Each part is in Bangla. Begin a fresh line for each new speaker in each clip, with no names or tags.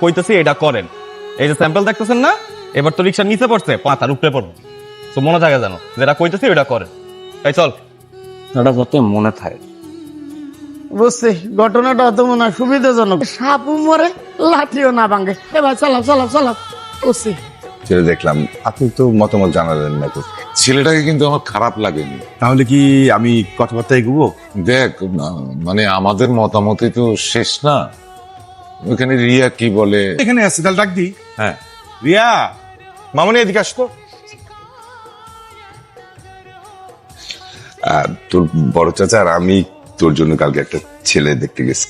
কইতেছি এটা করেন। এই যে স্যাম্পল দেখতেছেন না, এবার তো রিক্সার নিচে পড়ছে, পাতার উপরে পড়বো। তো মনে থাকে জানো, যেটা কইতেছি ওটা করেন। তাই চল,
এটা যাতে মনে থাকে।
বুঝছি, ঘটনাটা অত মনে হয় সুবিধাজনক। সাপও মরে, লাঠিও না ভাঙে। এবার চালাও চালাও চালাও। বুঝছি।
ছেলে দেখলাম, আপনি তো মতামত জানালেন না তো।
ছেলেটাকে কিন্তু আমার খারাপ লাগেনি।
তাহলে কি আমি কথাবার্তা এগুবো?
দেখ, মানে আমাদের মতামতই তো শেষ না। ওখানে রিয়া কি বলে?
এখানে আছে, তাহলে ডাক দিই।
হ্যাঁ।
রিয়া, মামনি এদিকে আসতো। তোর বড় চাচা আর আমি তোর জন্য কালকে একটা ছেলে দেখতে গেছি।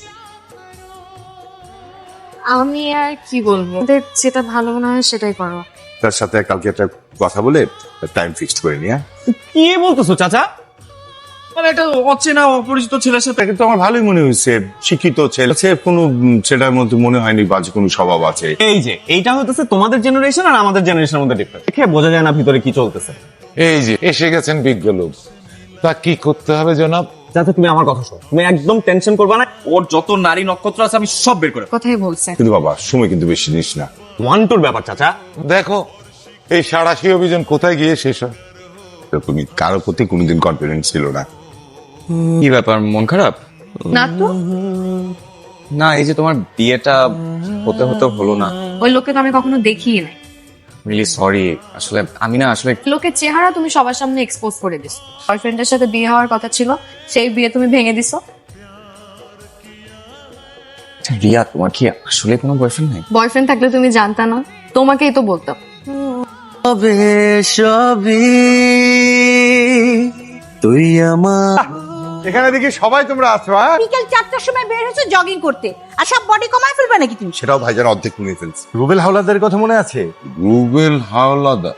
আমি আর কি বলবো, ওদের যেটা ভালো মনে হয় সেটাই করো।
তার সাথে কালকে একটা কথা বলে টাইম ফিক্সড করে নিয়ে।
কি বলতেছো চাচা?
মানে একটা অচেনা অপরিচিত ছেলের সাথে কিন্তু আমার ভালোই মনে হয়েছে। শিক্ষিত ছেলে, কোনো ছেলের মধ্যে মনে হয়নি বাজে কোনো স্বভাব আছে।
এই যে এইটা হইতেছে তোমাদের জেনারেশন আর আমাদের জেনারেশনের মধ্যে ডিফারেন্স। দেখে বোঝা যায় না ভিতরে কি চলতেছে।
এই যে এসে গেছেন বিজ্ঞ লোক, তা কি করতে হবে জনাব?
চাচা তুমি আমার কথা শোনো, তুমি একদম টেনশন করবা না। ওর যত নারী নক্ষত্র আছে আমি সব বের করে
কথাই বলছে।
কিন্তু বাবা, সময় কিন্তু বেশি নিস না।
ওয়ান টুর ব্যাপার চাচা।
দেখো এই সাঁড়াশি অভিযান কোথায় গিয়ে শেষ হয়।
তো তুমি কারোর প্রতি কোনোদিন কনফিডেন্স ছিল না।
কি ব্যাপার, মন খারাপ?
না তো,
না, এই যে তোমার বিয়েটা হতে হতে হলো না।
ওই লোককে তো আমি কখনো দেখিই নাই।
রিয়েলি সরি, আসলে আমি না আসলে
লোকের চেহারা তুমি সবার সামনে এক্সপোজ করে দিছো। বয়ফ্রেন্ডের সাথে বিয়ে হওয়ার কথা ছিল, সেই বিয়ে তুমি ভেঙে দিছো।
রিয়া, তোমার কি আসলে কোনো বয়ফ্রেন্ড নেই?
বয়ফ্রেন্ড থাকলে তুমি জানতা না, তোমাকেই তো বলতাম।
তবে সবই তুই আমার।
এখানে দেখি সবাই তোমরা আছো। হ্যাঁ,
বিকেল 4টার সময় বের হয়েছে জগিং করতে, আর সব বডি কমায় ফেলবে নাকি তুমি?
সেটাও ভাইজান অর্ধেক নিয়ে ফেলছে। রুবেল হাওলাদারের কথা মনে আছে?
রুবেল হাওলাদার?